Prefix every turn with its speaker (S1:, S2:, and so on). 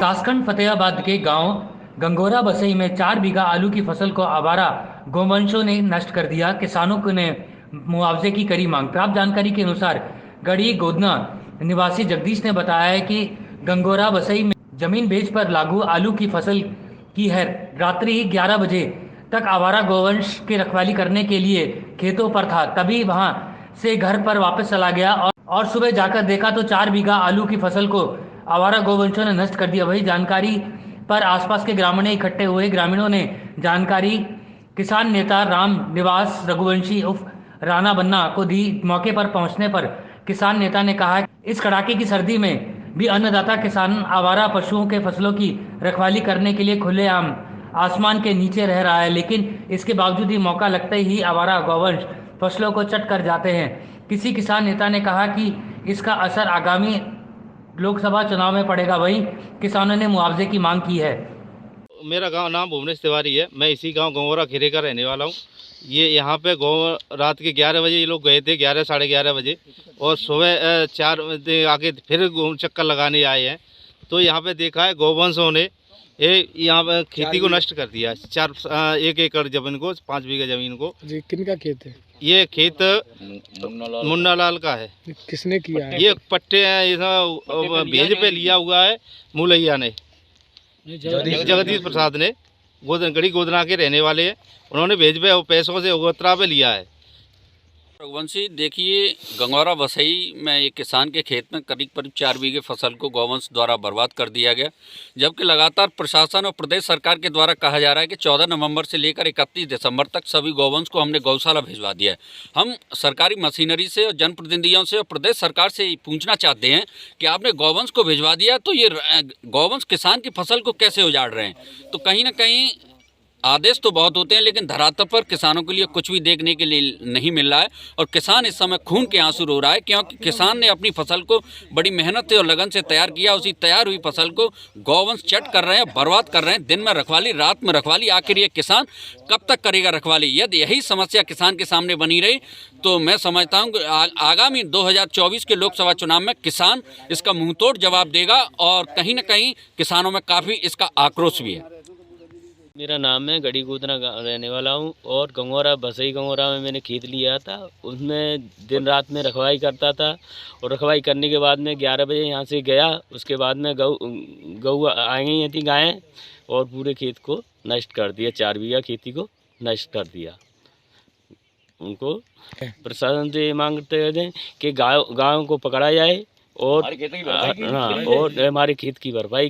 S1: विकासखंड फतेहाबाद के गांव गंगोरा बसई में 4 बीघा आलू की फसल को आवारा गोवंशों ने नष्ट कर दिया। किसानों ने मुआवजे की करी मांग। प्राप्त जानकारी के अनुसार गढ़ी गोदना निवासी जगदीश ने बताया है कि गंगोरा बसई में जमीन बेच पर लागू आलू की फसल की है। रात्रि 11 बजे तक आवारा गोवंश की रखवाली करने के लिए खेतों पर था, तभी वहां से घर पर वापस चला गया और सुबह जाकर देखा तो 4 बीघा आलू की फसल को आवारा गोवंशों ने नष्ट कर दिया। वही जानकारी पर आसपास के ग्रामीण इकट्ठे हुए। ग्रामीणों ने जानकारी किसान नेता राम निवास रघुवंशी उर्फ राणा बन्ना को दी। मौके पर पहुंचने पर किसान नेता ने कहा इस कड़ाके की सर्दी में भी अन्नदाता किसान आवारा पशुओं के फसलों की रखवाली करने के लिए खुलेआम आसमान के नीचे रह रहा है, लेकिन इसके बावजूद ही मौका लगते ही आवारा गौवंश फसलों को चट कर जाते हैं। किसी किसान नेता ने कहा कि इसका असर आगामी लोकसभा चुनाव में पड़ेगा। वहीं किसानों ने मुआवजे की मांग की है।
S2: मेरा गांव नाम भुवनेश तिवारी है। मैं इसी गांव गंगोरा खीरे का रहने वाला हूं। ये यहाँ पे रात के 11 बजे ये लोग गए थे, 11 साढ़े 11 बजे, और सुबह 4 बजे आके फिर चक्कर लगाने आए हैं। तो यहाँ पे देखा है गौवंशों ने यहाँ पे खेती को नष्ट कर दिया। 1 एकड़ जमीन को, 5 बीघा जमीन को।
S3: जी, किनका खेत है? ये
S2: खेत मुन्ना लाल का है।
S3: किसने किया है?
S2: ये पट्टे भेज पे लिया हुआ है मुलैया ने, जगदीश प्रसाद ने। गढ़ी गोदना के रहने वाले हैं। उन्होंने भेज पे पैसों से उगोत्रा पे लिया है।
S4: रघुवंशी, देखिए, गंगोरा बसई में एक किसान के खेत में करीब 4 बीघे फसल को गौवंश द्वारा बर्बाद कर दिया गया, जबकि लगातार प्रशासन और प्रदेश सरकार के द्वारा कहा जा रहा है कि 14 नवंबर से लेकर 31 दिसंबर तक सभी गौवंश को हमने गौशाला भिजवा दिया है। हम सरकारी मशीनरी से और जनप्रतिनिधियों से और प्रदेश सरकार से पूछना चाहते हैं कि आपने गौवंश को भिजवा दिया तो ये गौवंश किसान की फसल को कैसे उजाड़ रहे हैं। तो कहीं ना कहीं आदेश तो बहुत होते हैं, लेकिन धरातल पर किसानों के लिए कुछ भी देखने के लिए नहीं मिल रहा है। और किसान इस समय खून के आंसू रो रहा है, क्योंकि किसान ने अपनी फसल को बड़ी मेहनत और लगन से तैयार किया। उसी तैयार हुई फसल को गौवंश चट कर रहे हैं, बर्बाद कर रहे हैं। दिन में रखवाली, रात में रखवाली। आखिर ये किसान कब तक करेगा रखवाली? यदि यही समस्या किसान के सामने बनी रही तो मैं समझता हूँ कि आगामी 2024 के लोकसभा चुनाव में किसान इसका मुंहतोड़ जवाब देगा, और कहीं ना कहीं किसानों में काफ़ी इसका आक्रोश भी है।
S5: मेरा नाम है, गढ़ी गोदना रहने वाला हूँ, और गंगोरा बसई गंगोरा में मैंने खेत लिया था। उसमें दिन रात में रखवाई करता था, और रखवाई करने के बाद में 11 बजे यहाँ से गया। उसके बाद में गऊ आ गई थी गायें, और पूरे खेत को नष्ट कर दिया। 4 बीघा खेती को नष्ट कर दिया। उनको प्रशासन से मांगते हैं कि गायों को पकड़ा जाए और हमारे खेत की भरपाई